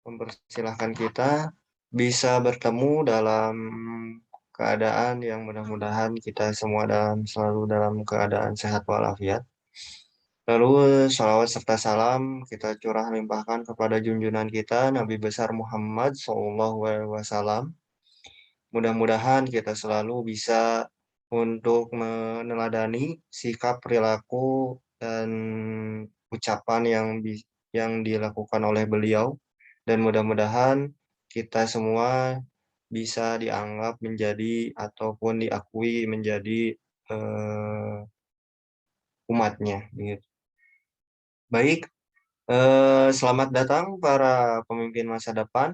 mempersilahkan kita bisa bertemu dalam keadaan yang mudah-mudahan kita semua selalu dalam keadaan sehat walafiat. Lalu salawat serta salam kita curah limpahkan kepada junjungan kita Nabi besar Muhammad SAW. Mudah-mudahan kita selalu bisa untuk meneladani sikap, perilaku, dan ucapan yang dilakukan oleh beliau. Dan mudah-mudahan kita semua bisa dianggap menjadi ataupun diakui menjadi umatnya. Gitu. Baik, selamat datang para pemimpin masa depan.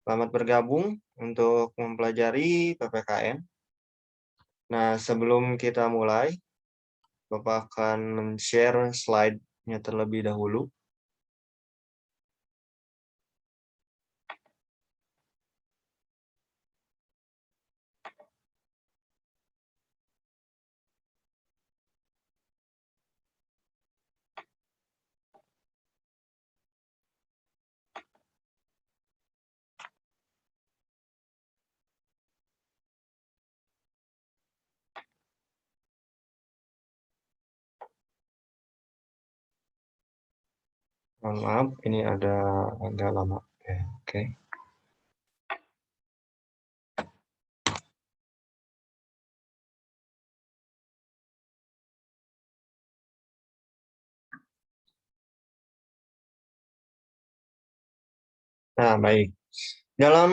Selamat bergabung untuk mempelajari PPKN. Nah, sebelum kita mulai, Bapak akan men-share slide-nya terlebih dahulu. Mohon maaf, ini ada agak lama. Oke. Nah, baik. Dalam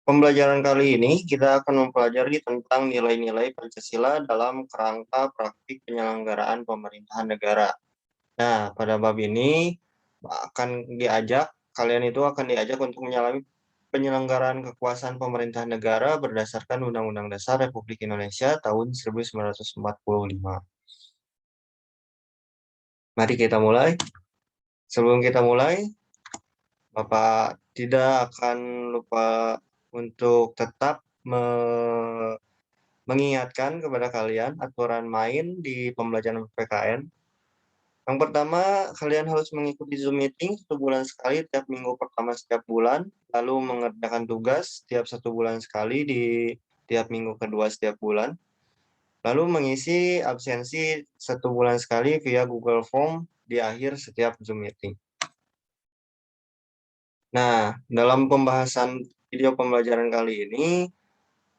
pembelajaran kali ini, kita akan mempelajari tentang nilai-nilai Pancasila dalam kerangka praktik penyelenggaraan pemerintahan negara. Nah, pada bab ini kalian itu akan diajak untuk menyelami penyelenggaraan kekuasaan pemerintahan negara berdasarkan Undang-Undang Dasar Republik Indonesia tahun 1945. Mari kita mulai. Sebelum kita mulai, Bapak tidak akan lupa untuk tetap mengingatkan kepada kalian aturan main di pembelajaran PPKN. Yang pertama, kalian harus mengikuti Zoom meeting 1 bulan sekali tiap minggu pertama setiap bulan, lalu mengerjakan tugas tiap 1 bulan sekali di tiap minggu kedua setiap bulan, lalu mengisi absensi 1 bulan sekali via Google Form di akhir setiap Zoom meeting. Nah, dalam pembahasan video pembelajaran kali ini,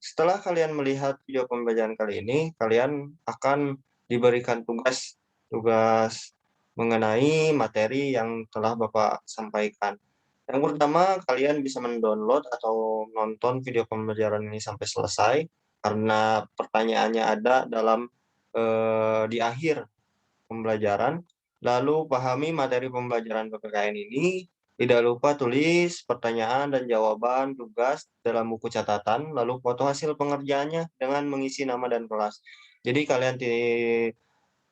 setelah kalian melihat video pembelajaran kali ini, kalian akan diberikan tugas mengenai materi yang telah Bapak sampaikan. Yang pertama, kalian bisa mendownload atau nonton video pembelajaran ini sampai selesai, karena pertanyaannya ada di akhir pembelajaran. Lalu pahami materi pembelajaran PPKN ini. Tidak lupa tulis pertanyaan dan jawaban tugas dalam buku catatan, lalu foto hasil pengerjaannya dengan mengisi nama dan kelas. Jadi kalian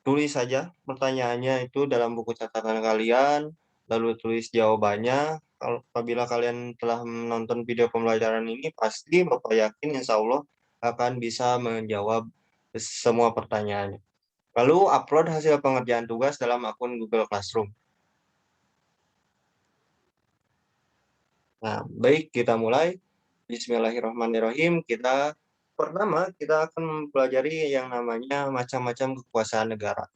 tulis saja pertanyaannya itu dalam buku catatan kalian, lalu tulis jawabannya. Apabila kalian telah menonton video pembelajaran ini, pasti Bapak yakin insya Allah akan bisa menjawab semua pertanyaannya. Lalu upload hasil pengerjaan tugas dalam akun Google Classroom. Nah, baik, kita mulai. Bismillahirrahmanirrahim. Pertama, kita akan mempelajari yang namanya macam-macam kekuasaan negara.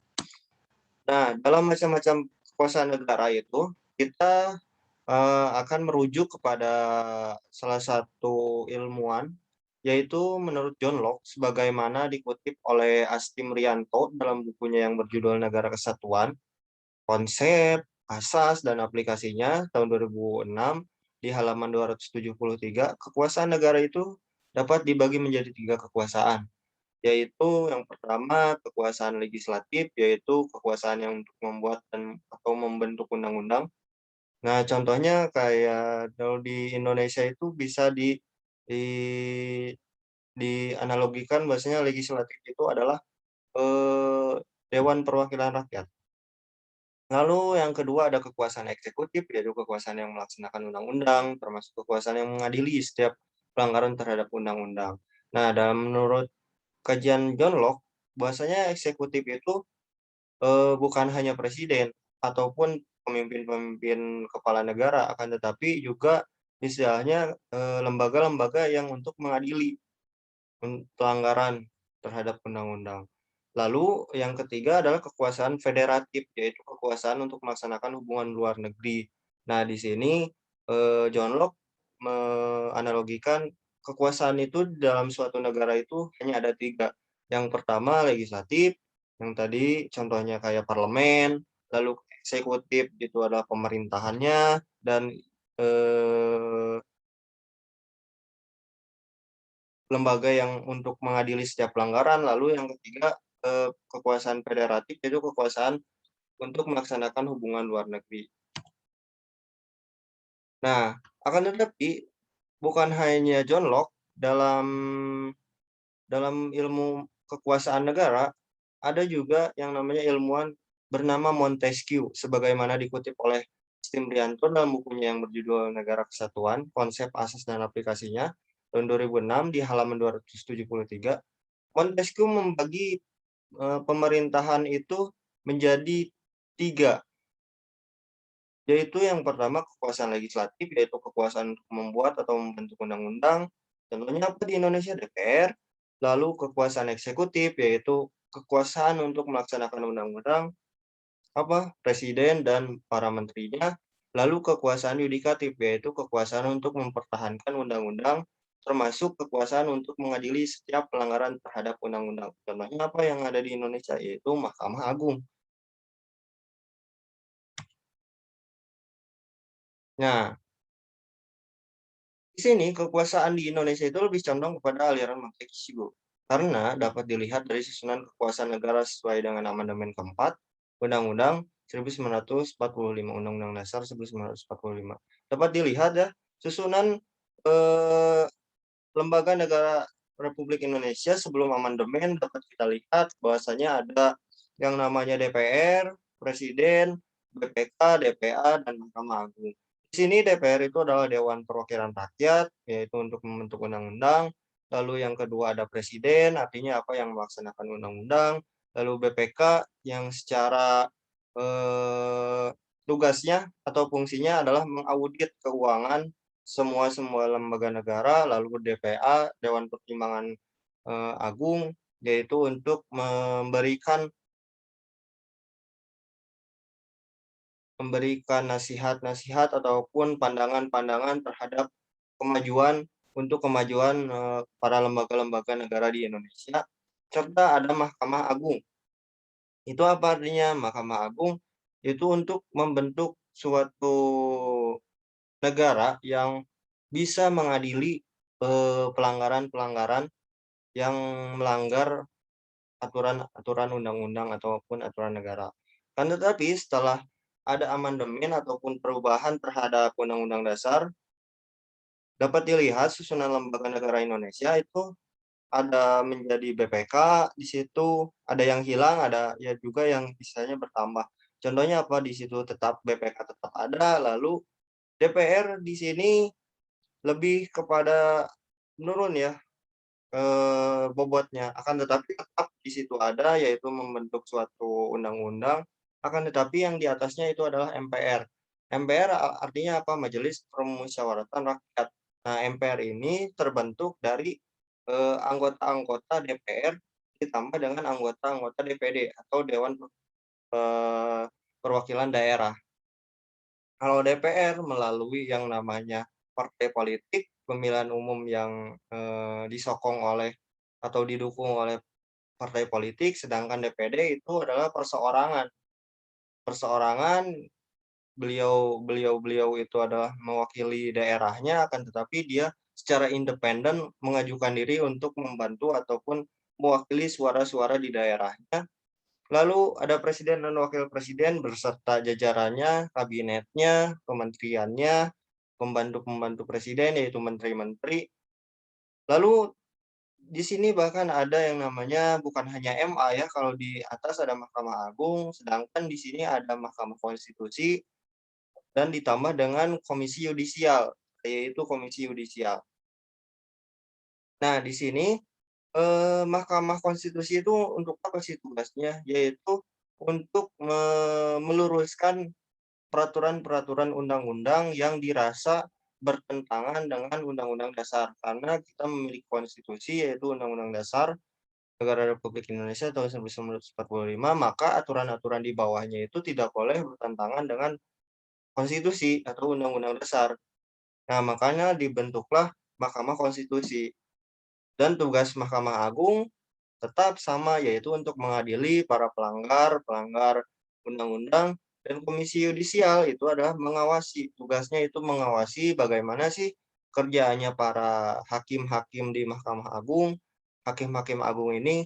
Nah, dalam macam-macam kekuasaan negara itu, kita akan merujuk kepada salah satu ilmuwan, yaitu menurut John Locke, sebagaimana dikutip oleh Asti Rianto dalam bukunya yang berjudul Negara Kesatuan, konsep, asas, dan aplikasinya tahun 2006 di halaman 273, kekuasaan negara itu dapat dibagi menjadi 3 kekuasaan, yaitu yang pertama kekuasaan legislatif, yaitu kekuasaan yang untuk membuat atau membentuk undang-undang. Nah, contohnya kayak kalau di Indonesia itu bisa di dianalogikan bahwasanya legislatif itu adalah Dewan Perwakilan Rakyat. Lalu yang kedua ada kekuasaan eksekutif, yaitu kekuasaan yang melaksanakan undang-undang, termasuk kekuasaan yang mengadili setiap pelanggaran terhadap undang-undang. Nah, menurut kajian John Locke, bahwasanya eksekutif itu bukan hanya presiden ataupun pemimpin-pemimpin kepala negara, akan tetapi juga istilahnya, lembaga-lembaga yang untuk mengadili pelanggaran terhadap undang-undang. Lalu yang ketiga adalah kekuasaan federatif, yaitu kekuasaan untuk melaksanakan hubungan luar negeri. Nah, di sini, John Locke menganalogikan kekuasaan itu dalam suatu negara itu hanya ada 3. Yang pertama legislatif, yang tadi contohnya kayak parlemen, lalu eksekutif itu adalah pemerintahannya, dan, eee lembaga yang untuk mengadili setiap pelanggaran, lalu yang ketiga, kekuasaan federatif, yaitu kekuasaan untuk melaksanakan hubungan luar negeri. Nah, akan tetapi bukan hanya John Locke dalam dalam ilmu kekuasaan negara, ada juga yang namanya ilmuwan bernama Montesquieu, sebagaimana dikutip oleh Stimbrianto dalam bukunya yang berjudul Negara Kesatuan, Konsep Asas dan Aplikasinya, tahun 2006 di halaman 273. Montesquieu membagi, pemerintahan itu menjadi 3, yaitu yang pertama kekuasaan legislatif, yaitu kekuasaan untuk membuat atau membentuk undang-undang, contohnya apa di Indonesia? DPR. Lalu kekuasaan eksekutif, yaitu kekuasaan untuk melaksanakan undang-undang, apa? Presiden dan para menterinya. Lalu kekuasaan yudikatif, yaitu kekuasaan untuk mempertahankan undang-undang, termasuk kekuasaan untuk mengadili setiap pelanggaran terhadap undang-undang. Contohnya apa yang ada di Indonesia? Yaitu Mahkamah Agung. Nah, di sini kekuasaan di Indonesia itu lebih condong kepada aliran Montesquieu, karena dapat dilihat dari susunan kekuasaan negara sesuai dengan Amandemen keempat Undang-Undang 1945, Undang-Undang Dasar 1945. Dapat dilihat ya, susunan, eee, lembaga negara Republik Indonesia sebelum amandemen dapat kita lihat bahwasanya ada yang namanya DPR, Presiden, BPK, DPA, dan Mahkamah Agung. Di sini DPR itu adalah Dewan Perwakilan Rakyat, yaitu untuk membentuk undang-undang. Lalu yang kedua ada Presiden, artinya apa yang melaksanakan undang-undang. Lalu BPK yang secara tugasnya atau fungsinya adalah mengaudit keuangan semua semua lembaga negara. Lalu DPA, Dewan Pertimbangan Agung, yaitu untuk memberikan memberikan nasihat-nasihat ataupun pandangan-pandangan terhadap kemajuan para lembaga-lembaga negara di Indonesia, serta ada Mahkamah Agung. Itu apa artinya? Mahkamah Agung itu untuk membentuk suatu negara yang bisa mengadili, pelanggaran-pelanggaran yang melanggar aturan-aturan undang-undang ataupun aturan negara. Kan tetapi setelah ada amandemen ataupun perubahan terhadap Undang-Undang Dasar, dapat dilihat susunan lembaga negara Indonesia itu ada menjadi BPK, di situ ada yang hilang, ada ya juga yang istilahnya bertambah. Contohnya apa? Di situ tetap BPK tetap ada, lalu DPR di sini lebih kepada menurun ya, bobotnya, akan tetapi tetap di situ ada, yaitu membentuk suatu undang-undang, akan tetapi yang di atasnya itu adalah MPR. MPR artinya apa? Majelis Permusyawaratan Rakyat. Nah, MPR ini terbentuk dari, anggota-anggota DPR ditambah dengan anggota-anggota DPD atau Dewan, Perwakilan Daerah. Kalau DPR melalui yang namanya partai politik, pemilihan umum yang, disokong oleh atau didukung oleh partai politik, sedangkan DPD itu adalah perseorangan. Perseorangan, beliau itu adalah mewakili daerahnya, akan tetapi dia secara independen mengajukan diri untuk membantu ataupun mewakili suara-suara di daerahnya. Lalu ada presiden dan wakil presiden beserta jajarannya, kabinetnya, kementeriannya, pembantu-pembantu presiden yaitu menteri-menteri. Lalu di sini bahkan ada yang namanya bukan hanya MA ya, kalau di atas ada Mahkamah Agung, sedangkan di sini ada Mahkamah Konstitusi dan ditambah dengan Komisi Yudisial, yaitu Komisi Yudisial. Nah, di sini Mahkamah Konstitusi itu untuk apa sih tugasnya? Yaitu untuk meluruskan peraturan-peraturan undang-undang yang dirasa bertentangan dengan Undang-Undang Dasar. Karena kita memiliki konstitusi yaitu Undang-Undang Dasar Negara Republik Indonesia tahun 1945, maka aturan-aturan di bawahnya itu tidak boleh bertentangan dengan konstitusi atau Undang-Undang Dasar. Nah, makanya dibentuklah Mahkamah Konstitusi. Dan tugas Mahkamah Agung tetap sama, yaitu untuk mengadili para pelanggar undang-undang, dan Komisi Yudisial itu adalah mengawasi. Tugasnya itu mengawasi bagaimana sih kerjaannya para hakim-hakim di Mahkamah Agung, hakim-hakim agung ini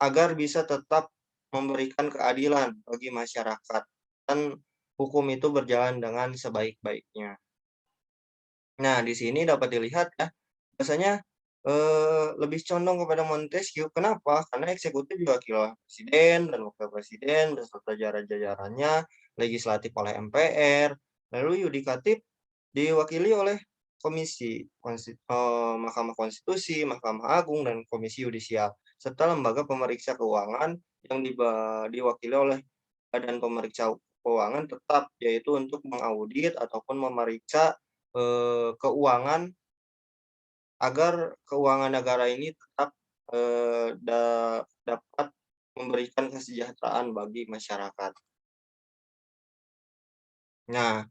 agar bisa tetap memberikan keadilan bagi masyarakat dan hukum itu berjalan dengan sebaik-baiknya. Nah, di sini dapat dilihat ya, biasanya lebih condong kepada Montesquieu. Kenapa? Karena eksekutif diwakili oleh presiden dan wakil presiden beserta jajaran-jajarannya, legislatif oleh MPR, lalu yudikatif diwakili oleh Mahkamah Konstitusi, Mahkamah Agung, dan Komisi Yudisial, serta lembaga pemeriksa keuangan yang diwakili oleh Badan Pemeriksa Keuangan tetap, yaitu untuk mengaudit ataupun memeriksa keuangan agar keuangan negara ini tetap dapat memberikan kesejahteraan bagi masyarakat. Nah,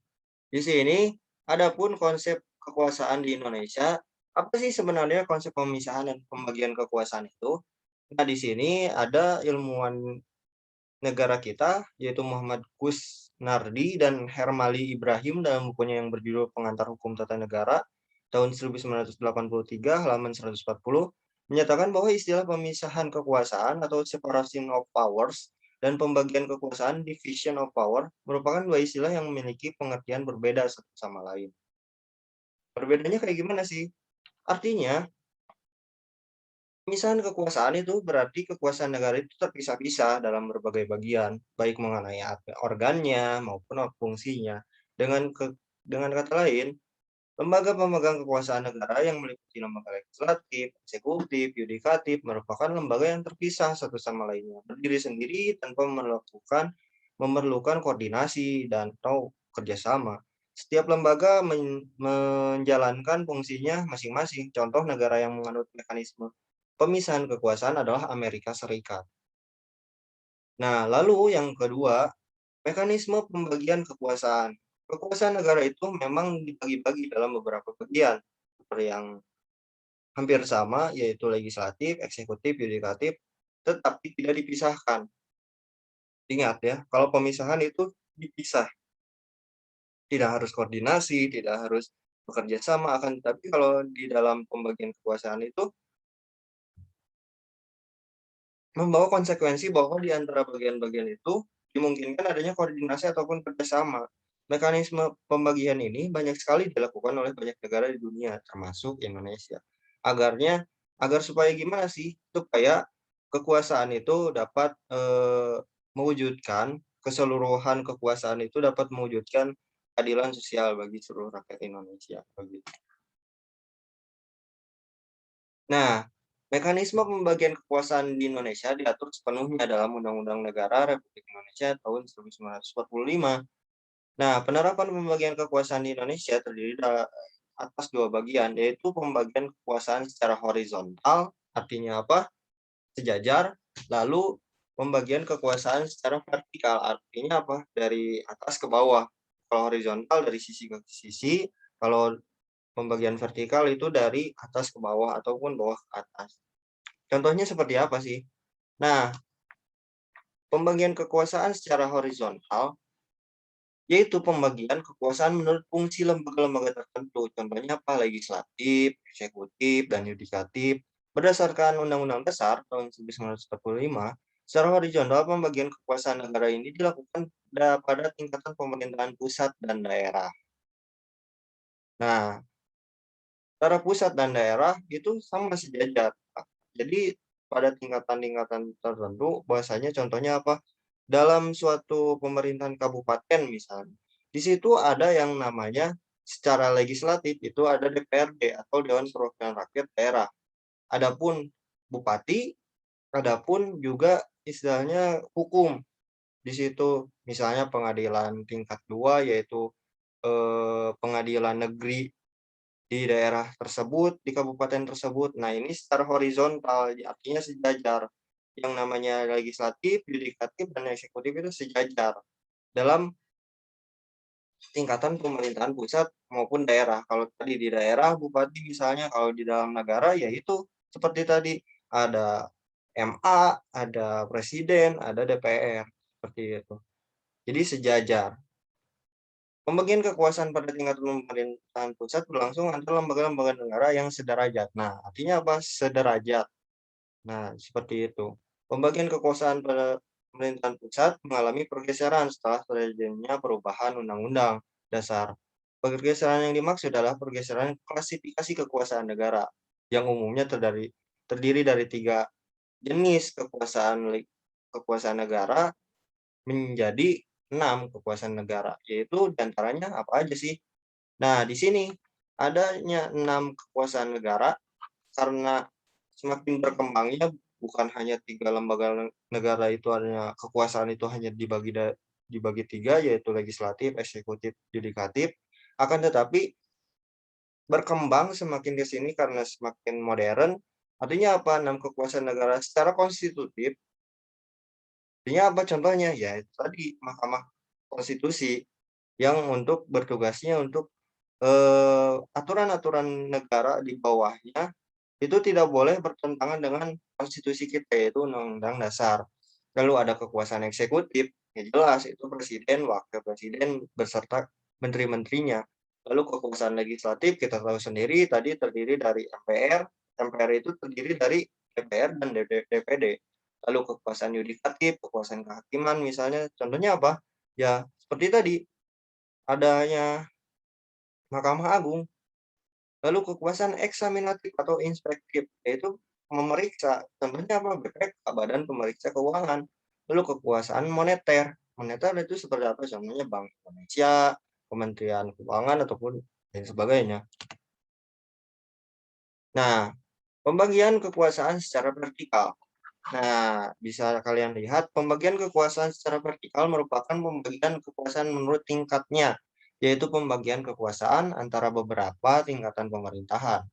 di sini adapun konsep kekuasaan di Indonesia, apa sih sebenarnya konsep pemisahan dan pembagian kekuasaan itu? Nah, di sini ada ilmuwan negara kita, yaitu Muhammad Kusnardi dan Hermali Ibrahim dalam bukunya yang berjudul Pengantar Hukum Tata Negara tahun 1983 halaman 140 menyatakan bahwa istilah pemisahan kekuasaan atau separation of powers dan pembagian kekuasaan division of power merupakan dua istilah yang memiliki pengertian berbeda satu sama lain. Perbedaannya kayak gimana sih? Artinya, pemisahan kekuasaan itu berarti kekuasaan negara itu terpisah-pisah dalam berbagai bagian, baik mengenai organnya maupun fungsinya. Dengan kata lain, lembaga pemegang kekuasaan negara yang meliputi lembaga legislatif, eksekutif, yudikatif merupakan lembaga yang terpisah satu sama lainnya, berdiri sendiri tanpa memerlukan koordinasi dan atau kerjasama. Setiap lembaga menjalankan fungsinya masing-masing. Contoh negara yang menganut mekanisme pemisahan kekuasaan adalah Amerika Serikat. Nah, lalu yang kedua, mekanisme pembagian kekuasaan. Kekuasaan negara itu memang dibagi-bagi dalam beberapa bagian, seperti yang hampir sama, yaitu legislatif, eksekutif, yudikatif, tetapi tidak dipisahkan. Ingat ya, kalau pemisahan itu dipisah, tidak harus koordinasi, tidak harus bekerja sama, akan tetapi kalau di dalam pembagian kekuasaan itu membawa konsekuensi bahwa di antara bagian-bagian itu dimungkinkan adanya koordinasi ataupun kerjasama. Mekanisme pembagian ini banyak sekali dilakukan oleh banyak negara di dunia, termasuk Indonesia. Agar supaya gimana sih? Supaya kekuasaan itu dapat mewujudkan keseluruhan kekuasaan itu dapat mewujudkan keadilan sosial bagi seluruh rakyat Indonesia. Begitu. Nah, mekanisme pembagian kekuasaan di Indonesia diatur sepenuhnya dalam Undang-Undang Negara Republik Indonesia tahun 1945. Nah, penerapan pembagian kekuasaan di Indonesia terdiri atas dua bagian, yaitu pembagian kekuasaan secara horizontal, artinya apa? Sejajar, lalu pembagian kekuasaan secara vertikal, artinya apa? Dari atas ke bawah. Kalau horizontal dari sisi ke sisi, kalau pembagian vertikal itu dari atas ke bawah ataupun bawah ke atas. Contohnya seperti apa sih? Nah, pembagian kekuasaan secara horizontal yaitu pembagian kekuasaan menurut fungsi lembaga-lembaga tertentu. Contohnya apa? Legislatif, eksekutif, dan yudikatif. Berdasarkan Undang-Undang Dasar tahun 1945, secara horizontal pembagian kekuasaan negara ini dilakukan pada tingkatan pemerintahan pusat dan daerah. Nah, antara pusat dan daerah itu sama sejajar. Jadi pada tingkatan-tingkatan tertentu, bahasanya contohnya apa? Dalam suatu pemerintahan kabupaten misalnya, di situ ada yang namanya secara legislatif itu ada DPRD atau Dewan Perwakilan Rakyat Daerah. Adapun bupati, adapun juga istilahnya hukum. di situ. Misalnya pengadilan tingkat 2 yaitu, pengadilan negeri di daerah tersebut, di kabupaten tersebut. Nah, ini secara horizontal, artinya sejajar. Yang namanya legislatif, yudikatif, dan eksekutif itu sejajar dalam tingkatan pemerintahan pusat maupun daerah. Kalau tadi di daerah bupati misalnya, kalau di dalam negara ya itu seperti tadi ada MA, ada presiden, ada DPR, seperti itu. Jadi sejajar. Pembagian kekuasaan pada tingkat pemerintahan pusat berlangsung antara lembaga-lembaga negara yang sederajat. Nah, artinya apa? Sederajat. Nah, seperti itu. Pembagian kekuasaan pada pemerintahan pusat mengalami pergeseran setelah terjadinya perubahan Undang-Undang Dasar. Pergeseran yang dimaksud adalah pergeseran klasifikasi kekuasaan negara, yang umumnya terdiri dari 3 jenis kekuasaan negara menjadi 6 kekuasaan negara, yaitu diantaranya apa aja sih? Nah, di sini adanya 6 kekuasaan negara karena semakin berkembangnya bukan hanya 3 lembaga negara itu adanya kekuasaan itu hanya dibagi 3 yaitu legislatif, eksekutif, yudikatif, akan tetapi berkembang semakin ke sini karena semakin modern, artinya apa? 6 kekuasaan negara secara konstitutif, artinya apa contohnya? Ya itu tadi Mahkamah Konstitusi yang untuk bertugasnya untuk, aturan-aturan negara di bawahnya itu tidak boleh bertentangan dengan konstitusi kita, yaitu Undang-Undang Dasar. Lalu ada kekuasaan eksekutif, ya jelas itu presiden, wakil presiden, beserta menteri-menterinya. Lalu kekuasaan legislatif kita tahu sendiri tadi terdiri dari MPR, MPR itu terdiri dari DPR dan DPD. Lalu kekuasaan yudikatif, kekuasaan kehakiman misalnya, contohnya apa? Ya seperti tadi, adanya Mahkamah Agung. Lalu kekuasaan eksaminatif atau inspektif, yaitu memeriksa, contohnya apa? BPK, Badan Pemeriksa Keuangan. Lalu kekuasaan moneter, moneter itu seperti apa? Contohnya Bank Indonesia, Kementerian Keuangan, ataupun lain sebagainya. Nah, pembagian kekuasaan secara vertikal. Nah, bisa kalian lihat pembagian kekuasaan secara vertikal merupakan pembagian kekuasaan menurut tingkatnya, yaitu pembagian kekuasaan antara beberapa tingkatan pemerintahan.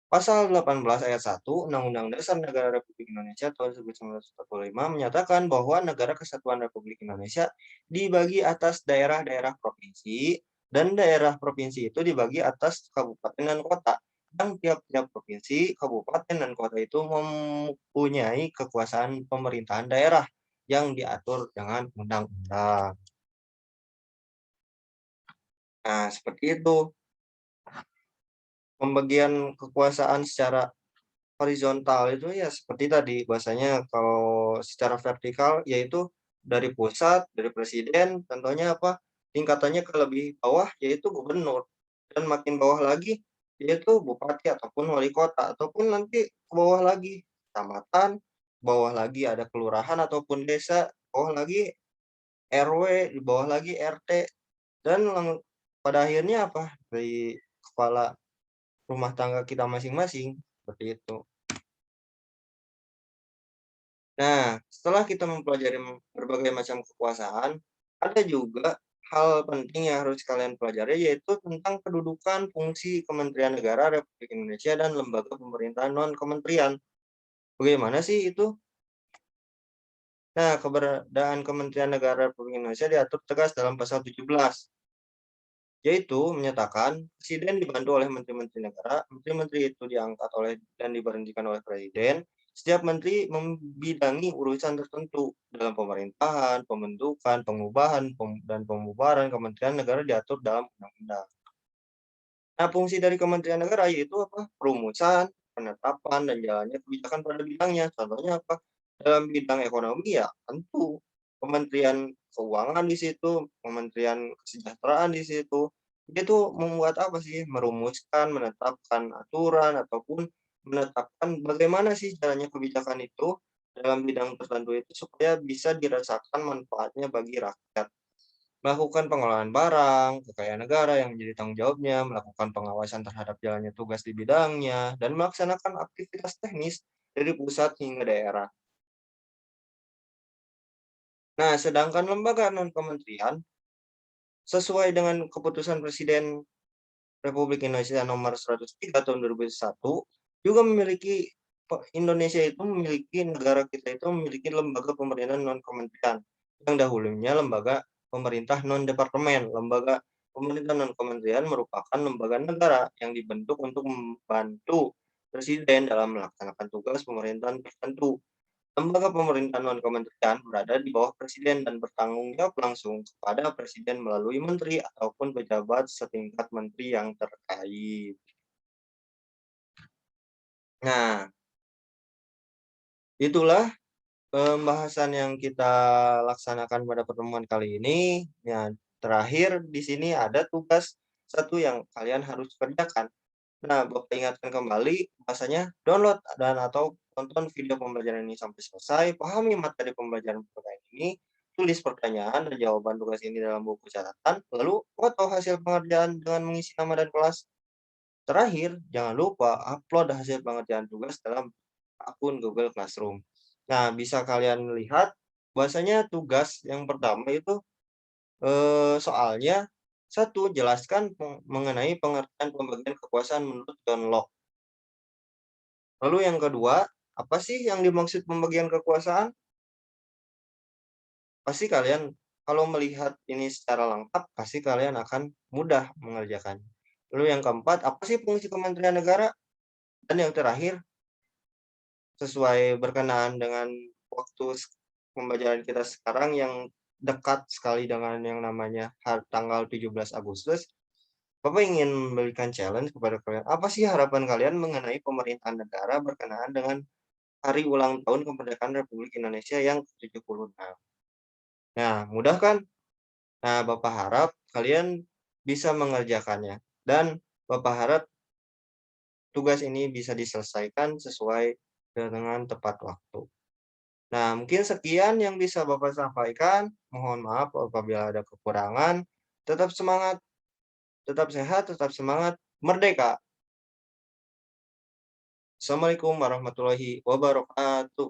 Pasal 18 ayat 1 Undang-Undang Dasar Negara Republik Indonesia tahun 1945 menyatakan bahwa Negara Kesatuan Republik Indonesia dibagi atas daerah-daerah provinsi, dan daerah provinsi itu dibagi atas kabupaten dan kota. Yang tiap-tiap provinsi, kabupaten, dan kota itu mempunyai kekuasaan pemerintahan daerah yang diatur dengan undang-undang. Nah, seperti itu. Pembagian kekuasaan secara horizontal itu ya seperti tadi, bahasanya kalau secara vertikal yaitu dari pusat, dari presiden, contohnya apa, tingkatannya ke lebih bawah yaitu gubernur, dan makin bawah lagi yaitu bupati ataupun wali kota, ataupun nanti ke bawah lagi kecamatan, bawah lagi ada kelurahan ataupun desa, bawah lagi RW, di bawah lagi RT, dan pada akhirnya apa, dari kepala rumah tangga kita masing-masing, seperti itu. Nah, setelah kita mempelajari berbagai macam kekuasaan, ada juga hal penting yang harus kalian pelajari, yaitu tentang kedudukan fungsi Kementerian Negara Republik Indonesia dan lembaga pemerintahan non-kementerian. Bagaimana sih itu? Nah, keberadaan Kementerian Negara Republik Indonesia diatur tegas dalam pasal 17, yaitu menyatakan presiden dibantu oleh menteri-menteri negara, menteri-menteri itu diangkat oleh dan diberhentikan oleh presiden. Setiap menteri membidangi urusan tertentu dalam pemerintahan, pembentukan, pengubahan, dan pembubaran kementerian negara diatur dalam undang-undang. Nah, fungsi dari kementerian negara yaitu apa? Perumusan, penetapan, dan jalannya kebijakan pada bidangnya. Contohnya apa? Dalam bidang ekonomi ya tentu Kementerian Keuangan di situ, Kementerian Kesejahteraan di situ. Itu membuat apa sih? Merumuskan, menetapkan aturan, ataupun menetapkan bagaimana sih jalannya kebijakan itu dalam bidang tertentu itu supaya bisa dirasakan manfaatnya bagi rakyat. Melakukan pengelolaan barang, kekayaan negara yang menjadi tanggung jawabnya, melakukan pengawasan terhadap jalannya tugas di bidangnya, dan melaksanakan aktivitas teknis dari pusat hingga daerah. Nah, sedangkan lembaga non-kementerian sesuai dengan keputusan Presiden Republik Indonesia nomor 103 tahun 2001 juga memiliki Indonesia itu memiliki negara kita itu memiliki lembaga pemerintahan non kementerian yang dahulunya lembaga pemerintah non departemen. Lembaga pemerintah non kementerian merupakan lembaga negara yang dibentuk untuk membantu presiden dalam melaksanakan tugas pemerintahan tertentu. Lembaga pemerintahan non-kementerian berada di bawah presiden dan bertanggung jawab langsung kepada presiden melalui menteri ataupun pejabat setingkat menteri yang terkait. Nah, itulah pembahasan yang kita laksanakan pada pertemuan kali ini. Ya, terakhir di sini ada tugas satu yang kalian harus kerjakan. Nah, Bapak ingatkan kembali, bahasanya download dan atau tonton video pembelajaran ini sampai selesai, pahami materi pembelajaran pertanyaan ini, tulis pertanyaan dan jawaban tugas ini dalam buku catatan, lalu foto hasil pengerjaan dengan mengisi nama dan kelas. Terakhir, jangan lupa upload hasil pengerjaan tugas dalam akun Google Classroom. Nah, bisa kalian lihat bahwasanya tugas yang pertama itu soalnya satu, jelaskan mengenai pengertian pembagian kekuasaan menurut John Locke. Lalu yang kedua, apa sih yang dimaksud pembagian kekuasaan? Pasti kalian kalau melihat ini secara lengkap, pasti kalian akan mudah mengerjakan. Lalu yang keempat, apa sih fungsi Kementerian Negara? Dan yang terakhir, sesuai berkenaan dengan waktu pembelajaran kita sekarang yang dekat sekali dengan yang namanya tanggal 17 Agustus, Bapak ingin memberikan challenge kepada kalian. Apa sih harapan kalian mengenai pemerintahan negara berkenaan dengan hari ulang tahun kemerdekaan Republik Indonesia yang ke-76? Nah, mudah kan? Nah, Bapak harap kalian bisa mengerjakannya dan Bapak harap tugas ini bisa diselesaikan sesuai dengan tepat waktu. Nah, mungkin sekian yang bisa Bapak sampaikan. Mohon maaf apabila ada kekurangan. Tetap semangat, tetap sehat, tetap semangat, merdeka. Assalamualaikum warahmatullahi wabarakatuh.